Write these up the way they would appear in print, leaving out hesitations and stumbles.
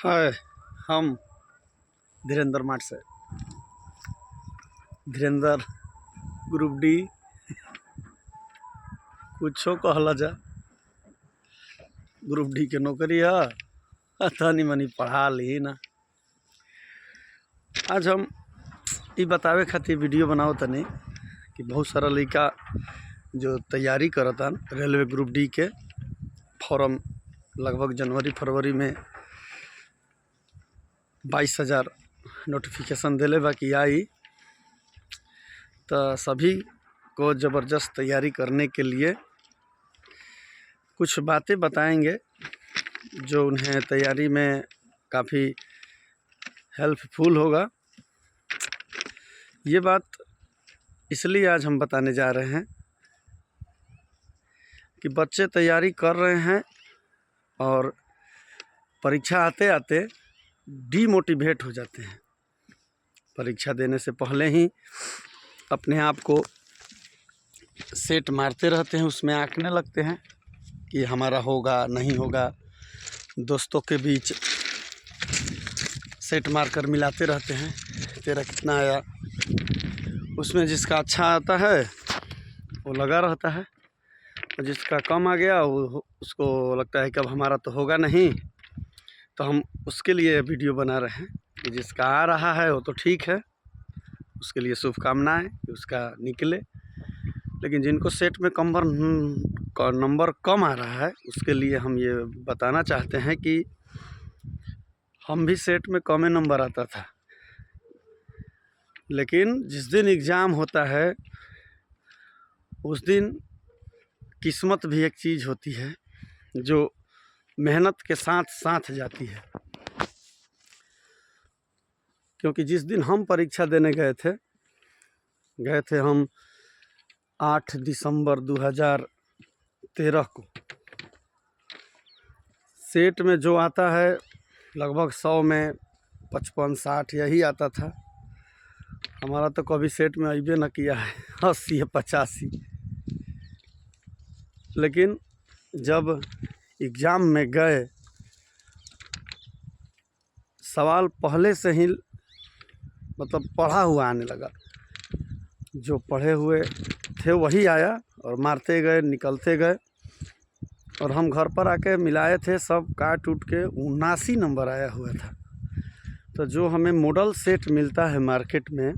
हाय, हम धीरेन्द्र माट से Dhirendra group D कुछो कहला जा ग्रुप डी के नौकरी है तनी मनी पढ़ा ली ना। आज हम ये बतावे खातिर वीडियो बनाओ तनी कि बहुत सारा लड़का जो तैयारी करता रेलवे ग्रुप डी के फॉर्म लगभग जनवरी फरवरी में 22,000 नोटिफिकेशन दिले बाकी आई, तो सभी को ज़बरदस्त तैयारी करने के लिए कुछ बातें बताएंगे जो उन्हें तैयारी में काफ़ी हेल्पफुल होगा। ये बात इसलिए आज हम बताने जा रहे हैं कि बच्चे तैयारी कर रहे हैं और परीक्षा आते आते डीमोटिवेट हो जाते हैं। परीक्षा देने से पहले ही अपने आप को सेट मारते रहते हैं, उसमें आंकने लगते हैं कि हमारा होगा नहीं होगा। दोस्तों के बीच सेट मारकर मिलाते रहते हैं, तेरा कितना आया। उसमें जिसका अच्छा आता है वो लगा रहता है और जिसका कम आ गया वो उसको लगता है कि अब हमारा तो होगा नहीं। तो हम उसके लिए वीडियो बना रहे हैं कि जिसका आ रहा है वो तो ठीक है, उसके लिए शुभकामनाएं कि उसका निकले। लेकिन जिनको सेट में नंबर कम आ रहा है उसके लिए हम ये बताना चाहते हैं कि हम भी सेट में कम नंबर आता था, लेकिन जिस दिन एग्ज़ाम होता है उस दिन किस्मत भी एक चीज़ होती है जो मेहनत के साथ साथ जाती है। क्योंकि जिस दिन हम परीक्षा देने गए थे हम 8 दिसंबर 2013 को। सेट में जो आता है लगभग 100 में 55-60 यही आता था। हमारा तो कभी सेट में अइबे न किया है 80 या 85। लेकिन जब एग्ज़ाम में गए सवाल पहले से ही मतलब पढ़ा हुआ आने लगा, जो पढ़े हुए थे वही आया और मारते गए निकलते गए। और हम घर पर आके मिलाए थे, सब काट उठ के 79 नंबर आया हुआ था। तो जो हमें मॉडल सेट मिलता है मार्केट में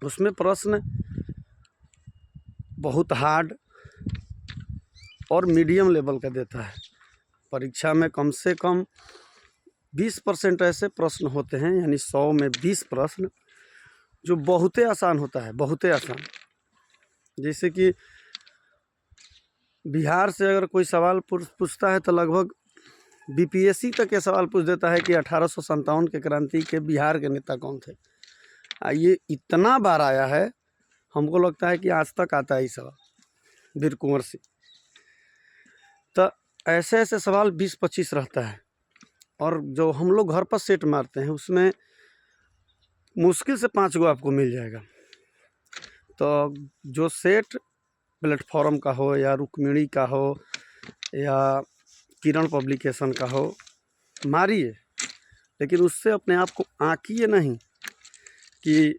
उसमें प्रश्न बहुत हार्ड और मीडियम लेवल का देता है। परीक्षा में कम से कम 20% ऐसे प्रश्न होते हैं, यानी 100 में 20 प्रश्न जो बहुत आसान होता है, बहुत आसान। जैसे कि बिहार से अगर कोई सवाल पूछता है तो लगभग बीपीएससी तक के सवाल पूछ देता है कि 1857 के क्रांति के बिहार के नेता कौन थे। ये इतना बार आया है, हमको लगता है कि आज तक आता है ये सवाल वीर कुंवर सिंह। तो ऐसे ऐसे सवाल 20-25 रहता है। और जो हम लोग घर पर सेट मारते हैं उसमें मुश्किल से 5 गो आपको मिल जाएगा। तो जो सेट प्लेटफॉर्म का हो या रुक्मिणी का हो या किरण पब्लिकेशन का हो, मारिए, लेकिन उससे अपने आप को आंकिए नहीं कि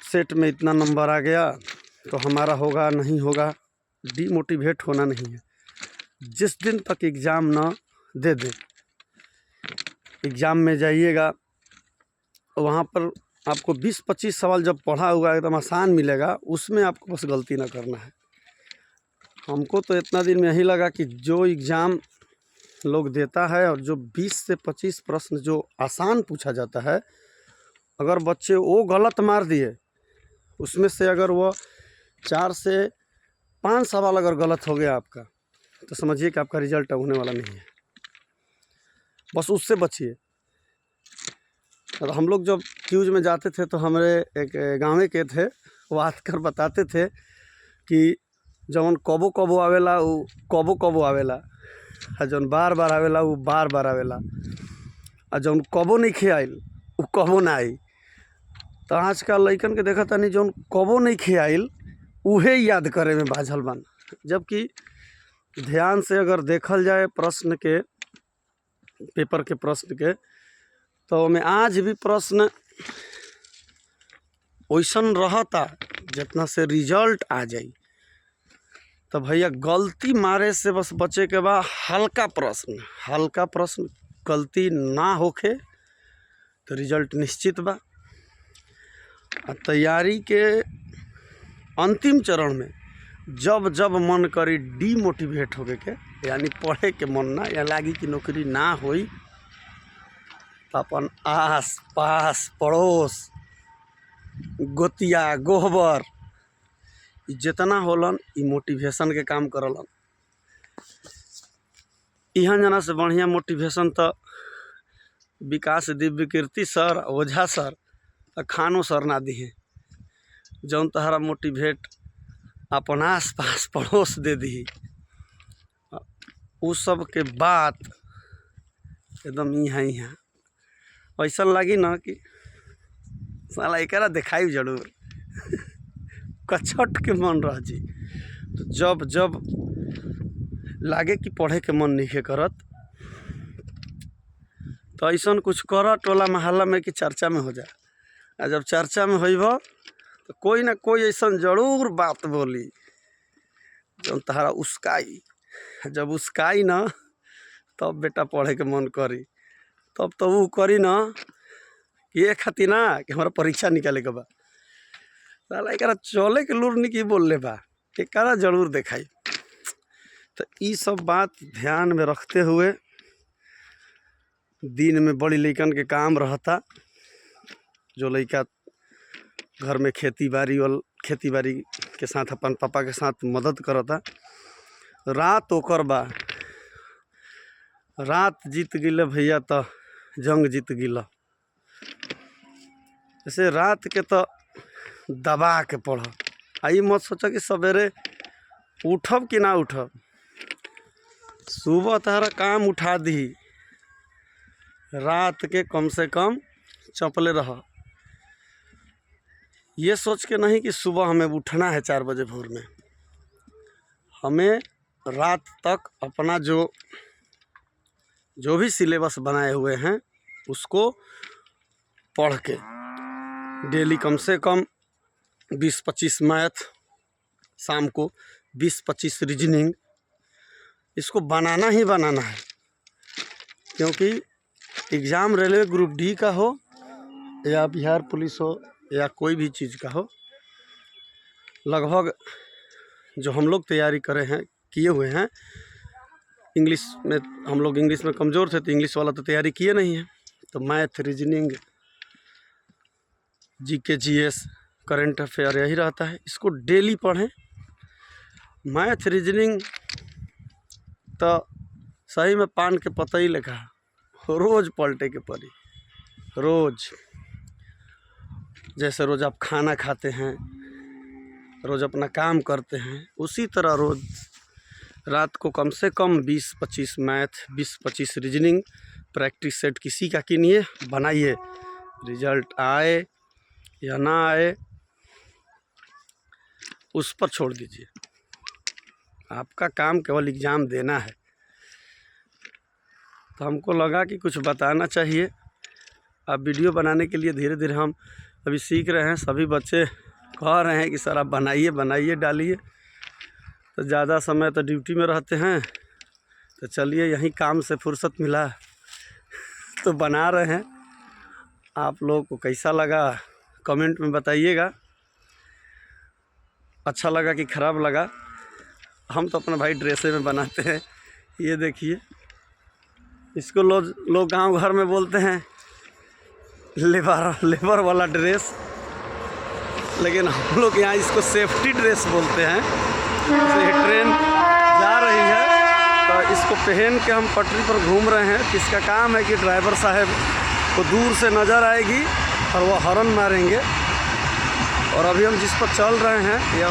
सेट में इतना नंबर आ गया तो हमारा होगा नहीं होगा। डीमोटिवेट होना नहीं है। जिस दिन तक एग्ज़ाम ना दे दे, एग्ज़ाम में जाइएगा वहाँ पर आपको 20-25 सवाल जब पढ़ा हुआ एकदम आसान मिलेगा, उसमें आपको बस गलती ना करना है। हमको तो इतना दिन में यही लगा कि जो एग्ज़ाम लोग देता है और जो 20 से 25 प्रश्न जो आसान पूछा जाता है, अगर बच्चे वो गलत मार दिए, उसमें से अगर वो 4 से 5 सवाल अगर गलत हो गया आपका, तो समझिए कि आपका रिजल्ट होने वाला नहीं है। बस उससे बचिए। और हम लोग जब क्यूज में जाते थे तो हमारे एक गाँव के थे, वो आकर बताते थे कि जौन कबो कबो आवेला वो कबो कबो आवेला, और जौन बार बार आवेला वो बार बार आवेला, और जौन कबो नहीं खे आइल वो कबो ना आई। तो आजकल लइकन के देखा तानी जौन कबो नहीं खे आइल उहे याद करे में बाझल बन। जबकि ध्यान से अगर देखल जाए प्रश्न के पेपर के प्रश्न के, तो में आज भी प्रश्न वैसन रहता जितना से रिजल्ट आ जाई। तो भैया गलती मारे से बस बचे के बाद हल्का प्रश्न गलती ना होखे तो रिजल्ट निश्चित बा। तैयारी के अंतिम चरण में जब जब मन करी डीमोटिवेट होके के, यानी पढ़े के मन ना या लागी कि नौकरी ना होई, तो अपन आस पास पड़ोस गोतिया गोहबर जितना होलन ई मोटिवेशन के काम करलन। यहाँ जना से बढ़िया मोटिवेशन तो विकास दिव्य कीर्ति सर, ओझा सर, खानो सर ना दिए, जौन तहरा मोटिवेट अपन आस पास पड़ोस दे दी। उस सब के बात एकदम यहाँ ऐसा लगी ना कि साला एकरा दिखाई जरूर कछट के मन रह जी। तो जब जब लागे कि पढ़े के मन नहीं करत, तो ऐसा कुछ कर टोला महल्ला में कि चर्चा में हो जा। आ जब चर्चा में होइब तो कोई ना कोई ऐसा जरूर बात बोली जो तहरा उसकाई। जब उसकाई ना तब बेटा पढ़े के मन करी, तब तो वो करी ना ये खातिर ना कि हमारा परीक्षा निकाले के बा। साला एकरा चले के लूर नहीं बोल ले बा, एकरा जरूर दिखाई। तो ये सब बात ध्यान में रखते हुए दिन में बड़ी लइकन के काम रहता, जो लइका घर में खेती बाड़ी के साथ अपन पापा के साथ मदद करता। रात ओकर बा, रात जीत गिले भैया तो जंग जीत गिला। जैसे रात के तो दबा के पढ़, आई मत सोचा कि सवेरे उठब कि ना उठब, सुबह तारा काम उठा दी, रात के कम से कम चपले रह। ये सोच के नहीं कि सुबह हमें उठना है 4 बजे भोर में, हमें रात तक अपना जो भी सिलेबस बनाए हुए हैं उसको पढ़ के डेली कम से कम 20-25 मैथ, शाम को 20-25 रीजनिंग, इसको बनाना ही बनाना है। क्योंकि एग्ज़ाम रेलवे ग्रुप डी का हो या बिहार पुलिस हो या कोई भी चीज़ का हो, लगभग जो हम लोग तैयारी किए हुए हैं, इंग्लिश में हम लोग इंग्लिश में कमज़ोर थे तो इंग्लिश वाला तो तैयारी किए नहीं है। तो math, reasoning, GK, GS, current affair यही रहता है, इसको डेली पढ़ें। मैथ रीजनिंग तो सही में पान के पता ही लिखा, रोज़ पलटे के पड़ी, रोज़। जैसे रोज़ आप खाना खाते हैं, रोज़ अपना काम करते हैं, उसी तरह रोज़ रात को कम से कम 20-25 मैथ, 20-25 रीजनिंग प्रैक्टिस सेट किसी का कीनिए, बनाइए। रिजल्ट आए या ना आए उस पर छोड़ दीजिए, आपका काम केवल एग्ज़ाम देना है। तो हमको लगा कि कुछ बताना चाहिए। अब वीडियो बनाने के लिए धीरे धीरे हम अभी सीख रहे हैं, सभी बच्चे कह रहे हैं कि सर आप बनाइए डालिए। तो ज़्यादा समय तो ड्यूटी में रहते हैं, तो चलिए यहीं काम से फुर्सत मिला तो बना रहे हैं। आप लोगों को कैसा लगा कमेंट में बताइएगा, अच्छा लगा कि ख़राब लगा। हम तो अपना भाई ड्रेसे में बनाते हैं, ये देखिए, इसको लोग गांव घर में बोलते हैं लेबर वाला ड्रेस, लेकिन हम लोग यहाँ इसको सेफ्टी ड्रेस बोलते हैं। जैसे ट्रेन जा रही है तो इसको पहन के हम पटरी पर घूम रहे हैं। इसका काम है कि ड्राइवर साहब को दूर से नज़र आएगी और वो हॉर्न मारेंगे। और अभी हम जिस पर चल रहे हैं या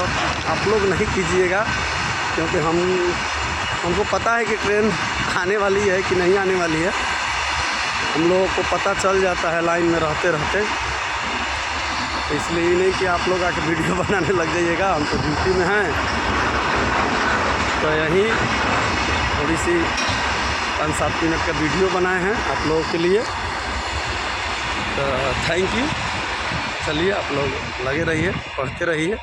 आप लोग नहीं कीजिएगा, क्योंकि हमको पता है कि ट्रेन आने वाली है कि नहीं आने वाली है। हम लोगों को पता चल जाता है लाइन में रहते रहते, इसलिए नहीं कि आप लोग आके वीडियो बनाने लग जाइएगा। हम तो ड्यूटी में हैं, तो यही थोड़ी सी 5-7 मिनट का वीडियो बनाए हैं आप लोगों के लिए। तो थैंक यू। चलिए आप लोग लगे रहिए, पढ़ते रहिए।